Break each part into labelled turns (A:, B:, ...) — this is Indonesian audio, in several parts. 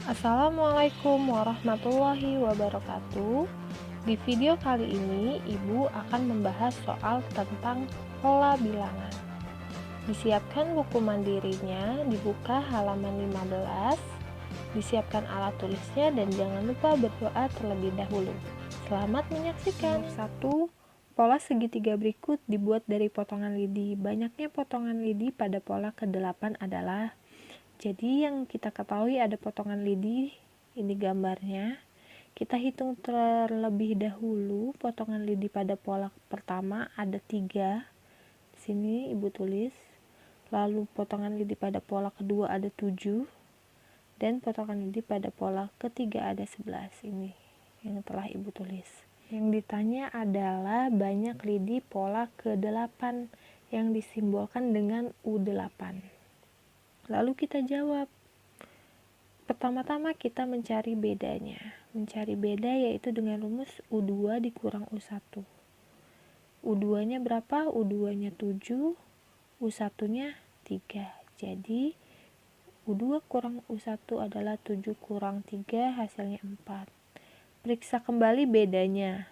A: Assalamualaikum warahmatullahi wabarakatuh. Di video kali ini, Ibu akan membahas soal tentang pola bilangan. Disiapkan buku mandirinya, dibuka halaman 15, disiapkan alat tulisnya, dan jangan lupa berdoa terlebih dahulu. Selamat menyaksikan. Nomor 1. Pola segitiga berikut dibuat dari potongan lidi. Banyaknya potongan lidi pada pola ke-8 adalah, jadi yang kita ketahui ada potongan lidi, ini gambarnya. Kita hitung terlebih dahulu potongan lidi pada pola pertama ada 3. Di sini Ibu tulis. Lalu potongan lidi pada pola kedua ada 7. Dan potongan lidi pada pola ketiga ada 11. Ini yang telah Ibu tulis. Yang ditanya adalah banyak lidi pola ke-8 yang disimbolkan dengan U8. Lalu kita jawab. Pertama-tama kita mencari bedanya. Mencari beda yaitu dengan rumus U2 dikurang U1. U2-nya berapa? U2-nya 7, U1-nya 3. Jadi U2 kurang U1 adalah 7 kurang 3, hasilnya 4. Periksa kembali bedanya.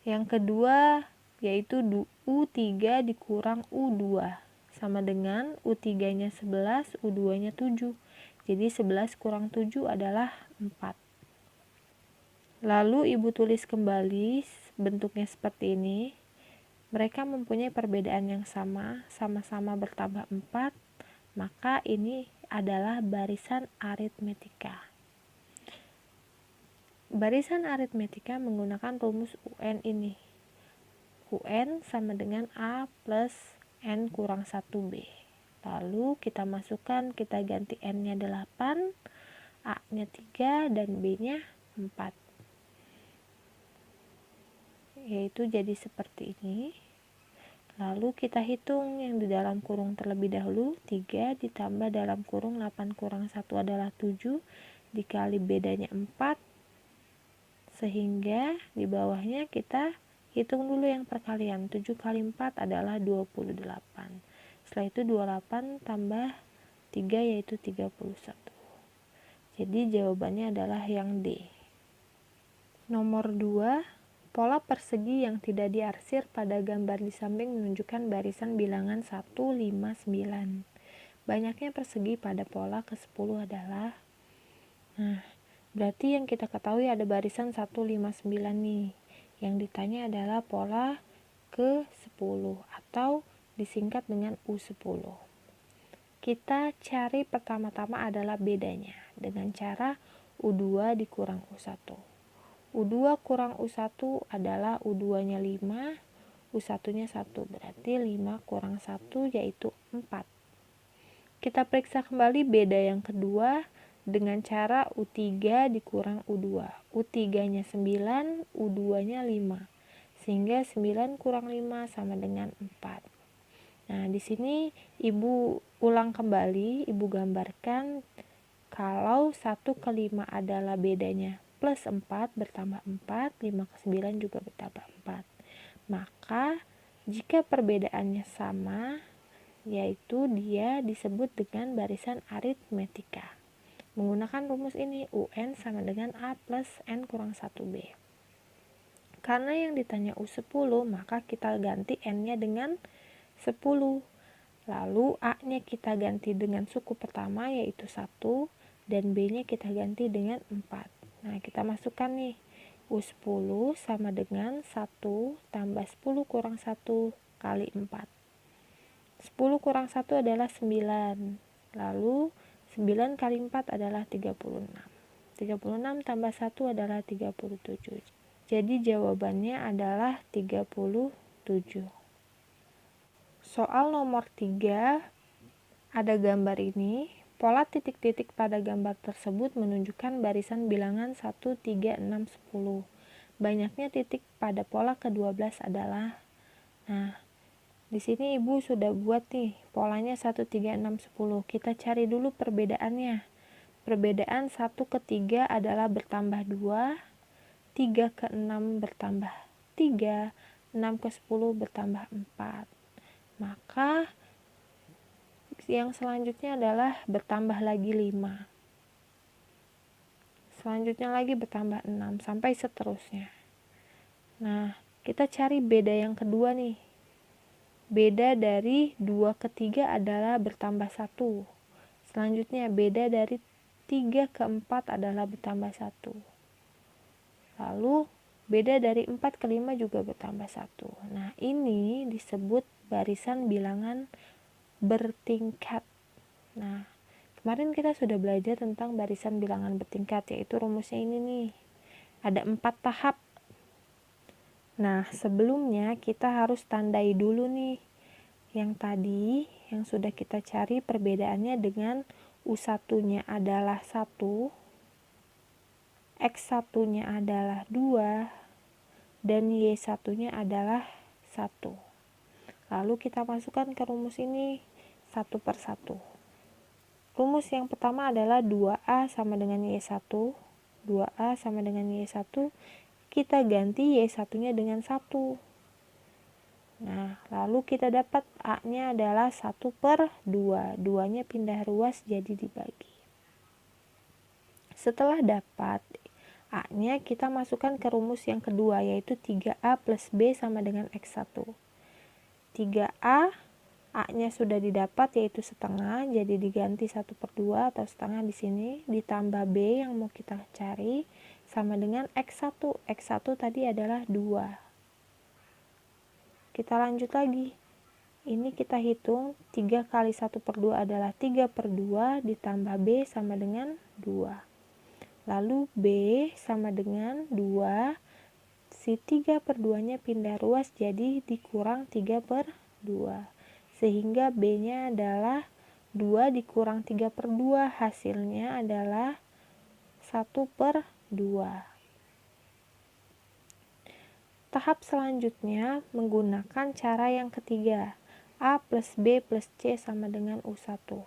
A: Yang kedua yaitu U3 dikurang U2. Sama dengan U3-nya 11, U2-nya 7. Jadi 11 kurang 7 adalah 4. Lalu Ibu tulis kembali bentuknya seperti ini. Mereka mempunyai perbedaan yang sama, sama-sama bertambah 4. Maka ini adalah barisan aritmetika. Barisan aritmetika menggunakan rumus UN ini. UN sama dengan A plus N kurang 1B. Lalu kita masukkan, kita ganti N-nya 8, A-nya 3, dan B-nya 4. Yaitu jadi seperti ini. Lalu kita hitung yang di dalam kurung terlebih dahulu. 3 ditambah dalam kurung 8 kurang 1 adalah 7. Dikali bedanya 4. Sehingga di bawahnya kita hitung dulu yang perkalian. 7 kali 4 adalah 28. Setelah itu 28 tambah 3 yaitu 31. Jadi jawabannya adalah yang D. Nomor 2. Pola persegi yang tidak diarsir pada gambar di samping menunjukkan barisan bilangan 1, 5, 9. Banyaknya persegi pada pola ke-10 adalah, berarti yang kita ketahui ada barisan 1, 5, 9 nih. Yang ditanya adalah pola ke-10 atau disingkat dengan U10. Kita cari pertama-tama adalah bedanya dengan cara U2 dikurang U1. U2 kurang U1 adalah U2-nya 5, U1-nya 1. Berarti 5 kurang 1 yaitu 4. Kita periksa kembali beda yang kedua dengan cara U3 dikurang U2. U3-nya 9, U2-nya 5. Sehingga 9 kurang 5 sama dengan 4. Nah, di sini Ibu ulang kembali, Ibu gambarkan kalau 1 ke 5 adalah bedanya plus 4 bertambah 4, 5 ke 9 juga bertambah 4. Maka jika perbedaannya sama, yaitu dia disebut dengan barisan aritmetika. Menggunakan rumus ini, UN sama dengan A plus N kurang 1B. Karena yang ditanya U10, maka kita ganti N-nya dengan 10. Lalu A-nya kita ganti dengan suku pertama yaitu 1, dan B-nya kita ganti dengan 4. Nah, kita masukkan nih. U10 sama dengan 1 tambah 10 kurang 1 kali 4. 10 kurang 1 adalah 9. Lalu 9 kali 4 adalah 36. 36 tambah 1 adalah 37. Jadi jawabannya adalah 37. Soal nomor 3, ada gambar ini. Pola titik-titik pada gambar tersebut menunjukkan barisan bilangan 1, 3, 6, 10. Banyaknya titik pada pola ke-12 adalah, di sini Ibu sudah buat nih polanya 1, 3, 6, 10. Kita cari dulu perbedaannya. Perbedaan 1 ke 3 adalah bertambah 2, 3 ke 6 bertambah 3, 6 ke 10 bertambah 4. Maka yang selanjutnya adalah bertambah lagi 5. selanjutnya lagi bertambah 6, sampai seterusnya. Nah, kita cari beda yang kedua nih. Beda dari 2 ke 3 adalah bertambah 1. Selanjutnya, beda dari 3 ke 4 adalah bertambah 1. Lalu, beda dari 4 ke 5 juga bertambah 1. Nah, ini disebut barisan bilangan bertingkat. Nah, kemarin kita sudah belajar tentang barisan bilangan bertingkat, yaitu rumusnya ini nih. Ada 4 tahap. Nah, sebelumnya kita harus tandai dulu nih. Yang tadi, yang sudah kita cari perbedaannya dengan U1-nya adalah 1, X1-nya adalah 2, dan Y1-nya adalah 1. Lalu kita masukkan ke rumus ini satu per satu. Rumus yang pertama adalah 2A sama dengan Y1. 2A sama dengan Y1. Kita ganti Y1-nya dengan 1. Nah, lalu kita dapat A-nya adalah 1 per 2. 2-nya pindah ruas jadi dibagi. Setelah dapat A-nya, kita masukkan ke rumus yang kedua, yaitu 3A plus B sama dengan X1. 3A, A-nya sudah didapat, yaitu setengah, jadi diganti 1 per 2 atau setengah di sini, ditambah B yang mau kita cari, sama dengan X1. X1 tadi adalah 2. Kita lanjut lagi. Ini kita hitung, 3 kali 1 per 2 adalah 3 per 2, ditambah B sama dengan 2. Lalu B sama dengan 2, si 3 per 2-nya pindah ruas jadi dikurang 3 per 2. Sehingga B-nya adalah 2 dikurang 3 per 2, hasilnya adalah 1 per 2. Tahap selanjutnya menggunakan cara yang ketiga, A plus B plus C sama dengan U1.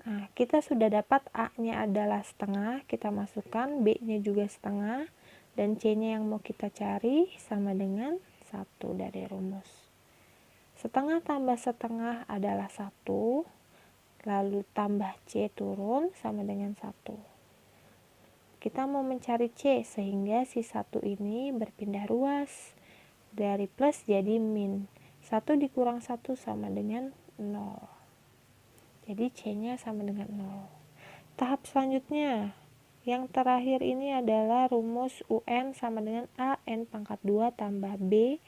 A: Nah, kita sudah dapat A-nya adalah setengah, kita masukkan, B-nya juga setengah, dan C-nya yang mau kita cari sama dengan 1 dari rumus. Setengah tambah setengah adalah 1, lalu tambah C turun sama dengan 1. Kita mau mencari C, sehingga si 1 ini berpindah ruas. Dari plus jadi min. 1 dikurang 1 sama dengan 0. Jadi C-nya sama dengan 0. Tahap selanjutnya, yang terakhir ini adalah rumus UN sama dengan A N pangkat 2 tambah B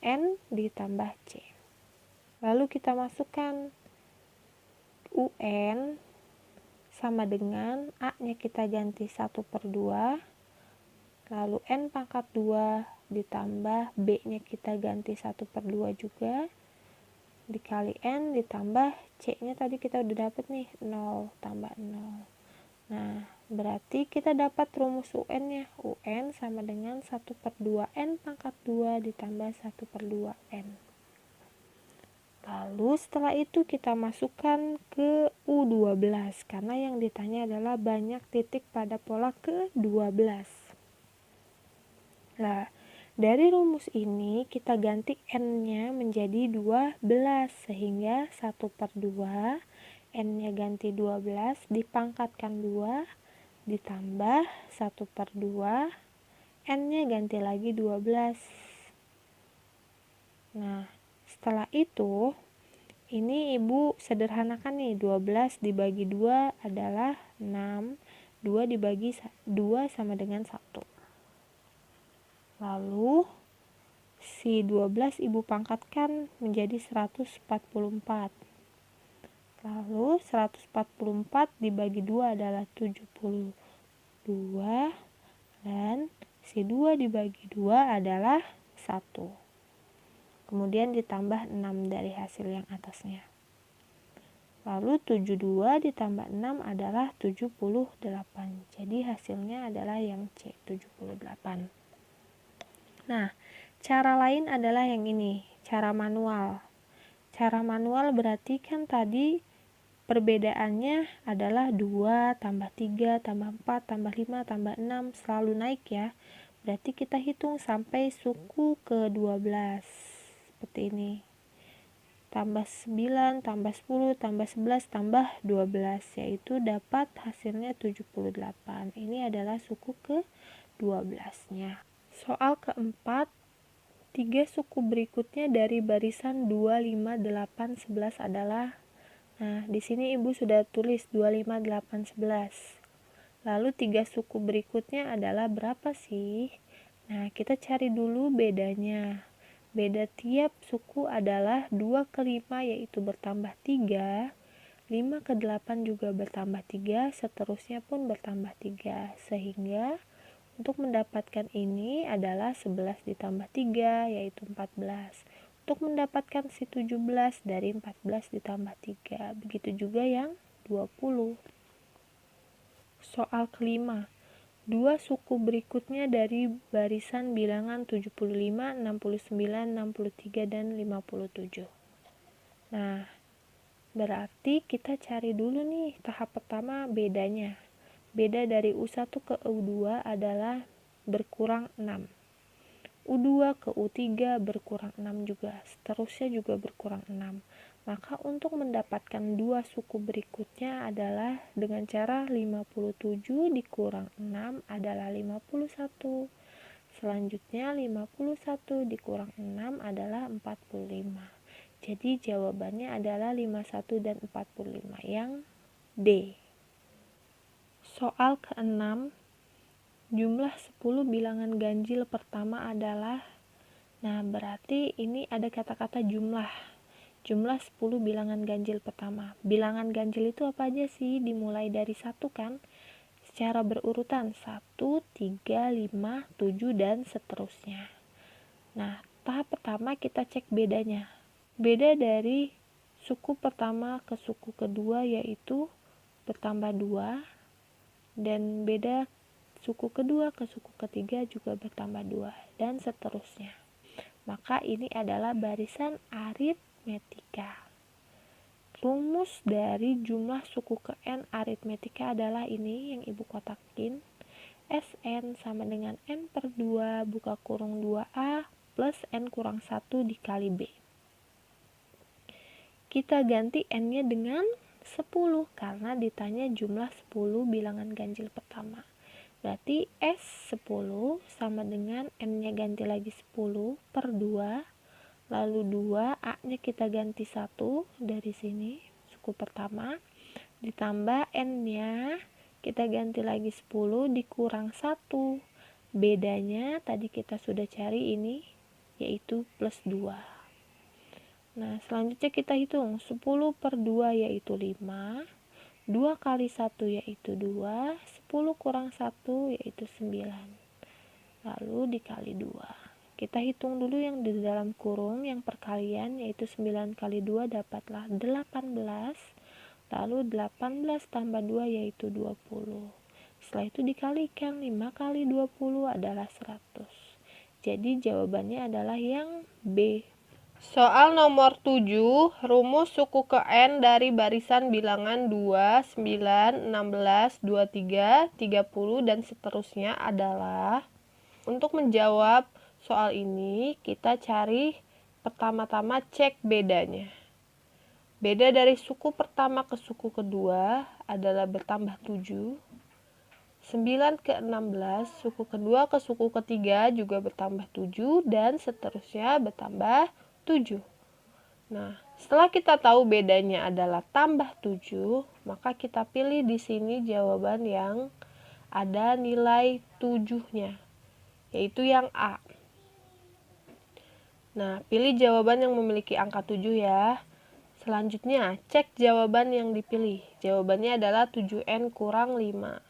A: N ditambah C. Lalu kita masukkan UN sama dengan A-nya kita ganti 1 per 2, lalu N pangkat 2 ditambah B-nya kita ganti 1 per 2 juga, dikali N ditambah C-nya tadi kita udah dapet nih, 0 tambah 0. Nah, berarti kita dapat rumus UN-nya. UN sama dengan 1 per 2 N pangkat 2 ditambah 1 per 2 N. Lalu setelah itu kita masukkan ke U12, karena yang ditanya adalah banyak titik pada pola ke-12. Nah, dari rumus ini kita ganti N-nya menjadi 12, sehingga 1 per 2, N-nya ganti 12, dipangkatkan 2, ditambah 1 per 2, N-nya ganti lagi 12. Nah, setelah itu, ini ibu sederhanakan nih, 12 dibagi 2 adalah 6, 2 dibagi 2 sama dengan 1. Lalu, si 12 ibu pangkatkan menjadi 144. Lalu, 144 dibagi 2 adalah 72, dan si 2 dibagi 2 adalah 1. Kemudian ditambah 6 dari hasil yang atasnya. Lalu 72 ditambah 6 adalah 78. Jadi hasilnya adalah yang C, 78. Nah, cara lain adalah yang ini, cara manual. Cara manual berarti kan tadi perbedaannya adalah 2 tambah 3 tambah 4 tambah 5 tambah 6 selalu naik ya. Berarti kita hitung sampai suku ke-12. Seperti ini. tambah 9, tambah 10, tambah 11, tambah 12, yaitu dapat hasilnya 78. Ini adalah suku ke-12-nya. Soal keempat, 3 suku berikutnya dari barisan 2, 5, 8, 11 adalah, nah di sini Ibu sudah tulis 2, 5, 8, 11. Lalu 3 suku berikutnya adalah berapa sih? Nah, kita cari dulu bedanya. Beda tiap suku adalah 2 ke 5 yaitu bertambah 3, 5 ke 8 juga bertambah 3, seterusnya pun bertambah 3. Sehingga untuk mendapatkan ini adalah 11 ditambah 3 yaitu 14. Untuk mendapatkan si 17 dari 14 ditambah 3. Begitu juga yang 20. Soal kelima. 2 suku berikutnya dari barisan bilangan 75, 69, 63, dan 57. Nah, berarti kita cari dulu nih tahap pertama bedanya. Beda dari U1 ke U2 adalah berkurang 6. U2 ke U3 berkurang 6 juga. Seterusnya juga berkurang 6. Maka untuk mendapatkan 2 suku berikutnya adalah dengan cara 57 dikurang 6 adalah 51. Selanjutnya 51 dikurang 6 adalah 45. Jadi jawabannya adalah 51 dan 45 yang D. Soal ke-6, jumlah 10 bilangan ganjil pertama adalah, nah berarti ini ada kata-kata jumlah 10 bilangan ganjil pertama. Bilangan ganjil itu apa aja sih? Dimulai dari 1 kan? Secara berurutan 1, 3, 5, 7, dan seterusnya. Nah, tahap pertama kita cek bedanya. Beda dari suku pertama ke suku kedua yaitu bertambah 2, dan beda suku kedua ke suku ketiga juga bertambah 2, dan seterusnya. Maka ini adalah barisan aritmetika. Rumus dari jumlah suku ke N aritmetika adalah ini yang Ibu kotakin. Sn sama dengan N per 2 buka kurung 2A plus N kurang 1 dikali B. Kita ganti N-nya dengan 10 karena ditanya jumlah 10 bilangan ganjil pertama. Berarti S10 sama dengan N-nya ganti lagi 10 per 2. Lalu 2, A-nya kita ganti 1 dari sini, suku pertama, ditambah N-nya kita ganti lagi 10 dikurang 1. Bedanya tadi kita sudah cari ini, yaitu plus 2. Nah, selanjutnya kita hitung 10 per 2 yaitu 5, 2 kali 1 yaitu 2, 10 kurang 1 yaitu 9. Lalu dikali 2. Kita hitung dulu yang di dalam kurung yang perkalian yaitu 9 kali 2 dapatlah 18. Lalu 18 tambah 2 yaitu 20. Setelah itu dikalikan 5 kali 20 adalah 100. Jadi jawabannya adalah yang B. Soal nomor 7, rumus suku ke N dari barisan bilangan 2, 9, 16, 23, 30, dan seterusnya adalah, untuk menjawab soal ini, kita cari pertama-tama cek bedanya. Beda dari suku pertama ke suku kedua adalah bertambah 7. 9 ke 16, suku kedua ke suku ketiga juga bertambah 7, dan seterusnya bertambah 7. Nah, setelah kita tahu bedanya adalah tambah 7, maka kita pilih di sini jawaban yang ada nilai 7-nya, yaitu yang A. Nah, pilih jawaban yang memiliki angka 7 ya. Selanjutnya, cek jawaban yang dipilih. Jawabannya adalah 7N kurang 5.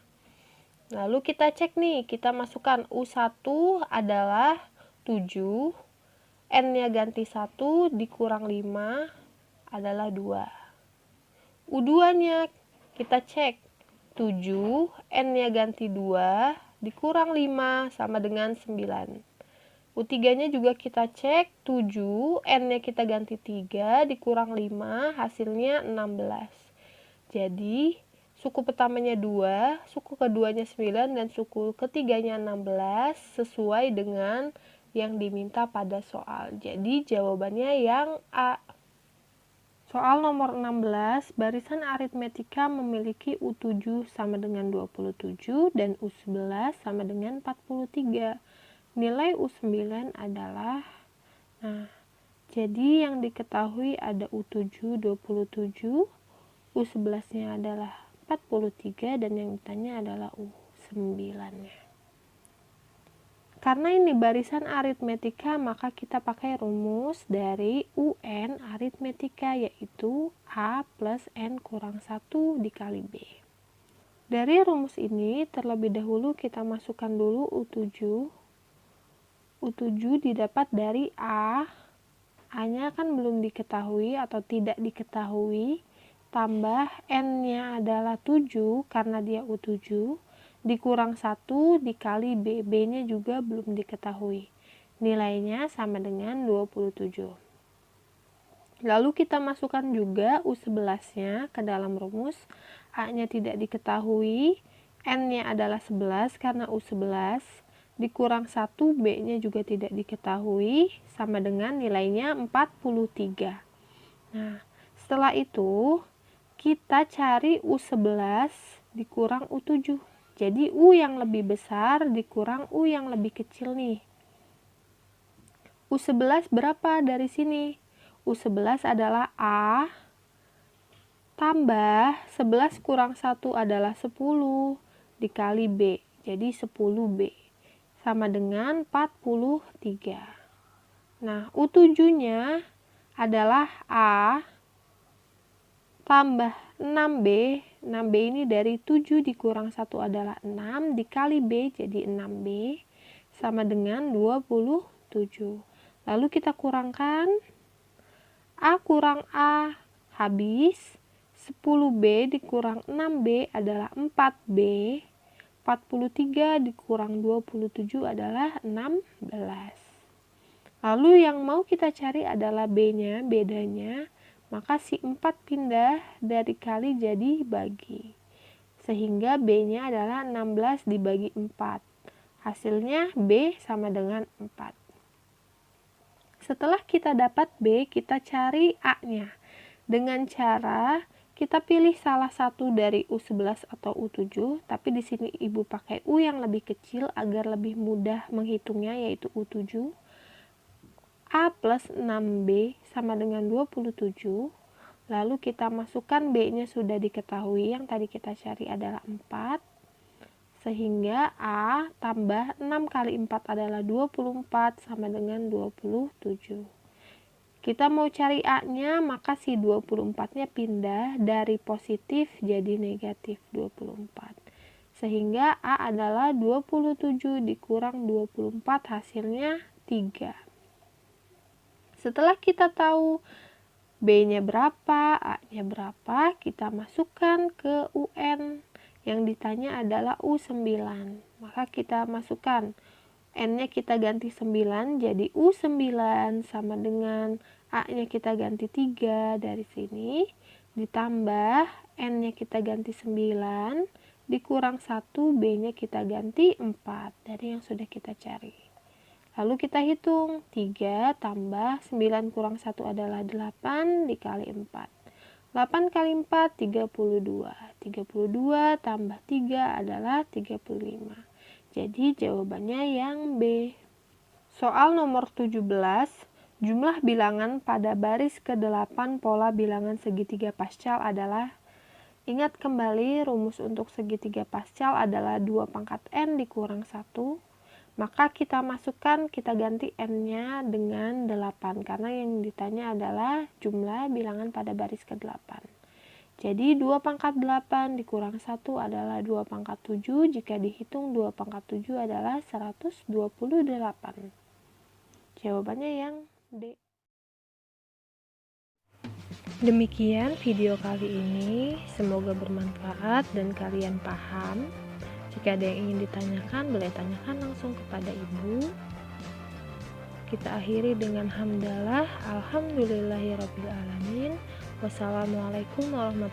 A: Lalu kita cek nih, kita masukkan U1 adalah 7, N-nya ganti 1 dikurang 5 adalah 2. U2-nya kita cek 7, N-nya ganti 2 dikurang 5 sama dengan 9. U3-nya juga kita cek 7, N-nya kita ganti 3, dikurang 5, hasilnya 16. Jadi, suku pertamanya 2, suku keduanya 9, dan suku ketiganya 16, sesuai dengan yang diminta pada soal. Jadi, jawabannya yang A. Soal nomor 16, barisan aritmetika memiliki U7 sama dengan 27 dan U11 sama dengan 43. Nilai U9 adalah, jadi yang diketahui ada U7 27, U11-nya adalah 43 dan yang ditanya adalah U9-nya. Karena ini barisan aritmetika, maka kita pakai rumus dari UN aritmetika, yaitu A plus N kurang 1 dikali B. Dari rumus ini, terlebih dahulu kita masukkan dulu U7. U7 didapat dari A. A-nya kan belum diketahui atau tidak diketahui, tambah N-nya adalah 7 karena dia U7, dikurang 1 dikali B. B-nya juga belum diketahui. Nilainya sama dengan 27. Lalu kita masukkan juga U11-nya ke dalam rumus. A-nya tidak diketahui, N-nya adalah 11 karena U11, dikurang 1, B-nya juga tidak diketahui, sama dengan nilainya 43. Nah, setelah itu kita cari U11 dikurang U7. Jadi U yang lebih besar dikurang U yang lebih kecil nih. U11 berapa dari sini? U11 adalah A tambah 11 kurang 1 adalah 10 dikali B. Jadi 10B sama dengan 43. Nah, U7-nya adalah A tambah 6B. 6B ini dari 7 dikurang 1 adalah 6 dikali B, jadi 6B sama dengan 27. Lalu kita kurangkan, A kurang A habis, 10B dikurang 6B adalah 4B, 43 dikurang 27 adalah 16. Lalu yang mau kita cari adalah B-nya, bedanya. Maka si 4 pindah dari kali jadi bagi. Sehingga B-nya adalah 16 dibagi 4. Hasilnya B sama dengan 4. Setelah kita dapat B, kita cari A-nya. Dengan cara kita pilih salah satu dari U11 atau U7, tapi di sini Ibu pakai U yang lebih kecil agar lebih mudah menghitungnya, yaitu U7. A plus 6B sama dengan 27, lalu kita masukkan B-nya sudah diketahui, yang tadi kita cari adalah 4, sehingga A tambah 6 kali 4 adalah 24 sama dengan 27. Kita mau cari A-nya, maka si 24-nya pindah dari positif jadi negatif 24. Sehingga A adalah 27 dikurang 24, hasilnya 3. Setelah kita tahu B-nya berapa, A-nya berapa, kita masukkan ke UN. Yang ditanya adalah U9. Maka kita masukkan N-nya kita ganti 9, jadi U9 sama dengan A-nya kita ganti 3 dari sini, ditambah N-nya kita ganti 9, dikurang 1, B-nya kita ganti 4 dari yang sudah kita cari. Lalu kita hitung, 3 tambah 9 kurang 1 adalah 8 dikali 4. 8 kali 4, 32. 32 tambah 3 adalah 35. Jadi jawabannya yang B. Soal nomor 17, jumlah bilangan pada baris ke-8 pola bilangan segitiga pascal adalah, ingat kembali rumus untuk segitiga pascal adalah 2 pangkat N dikurang 1. Maka kita masukkan, kita ganti N-nya dengan 8, karena yang ditanya adalah jumlah bilangan pada baris ke-8. Jadi 2 pangkat 8 dikurang 1 adalah 2 pangkat 7, jika dihitung 2 pangkat 7 adalah 128. Jawabannya yang D. Demikian video kali ini, semoga bermanfaat dan kalian paham. Jika ada yang ingin ditanyakan, boleh tanyakan langsung kepada Ibu. Kita akhiri dengan hamdalah, alhamdulillahirabbil alamin. Wassalamualaikum warahmatullahi wabarakatuh.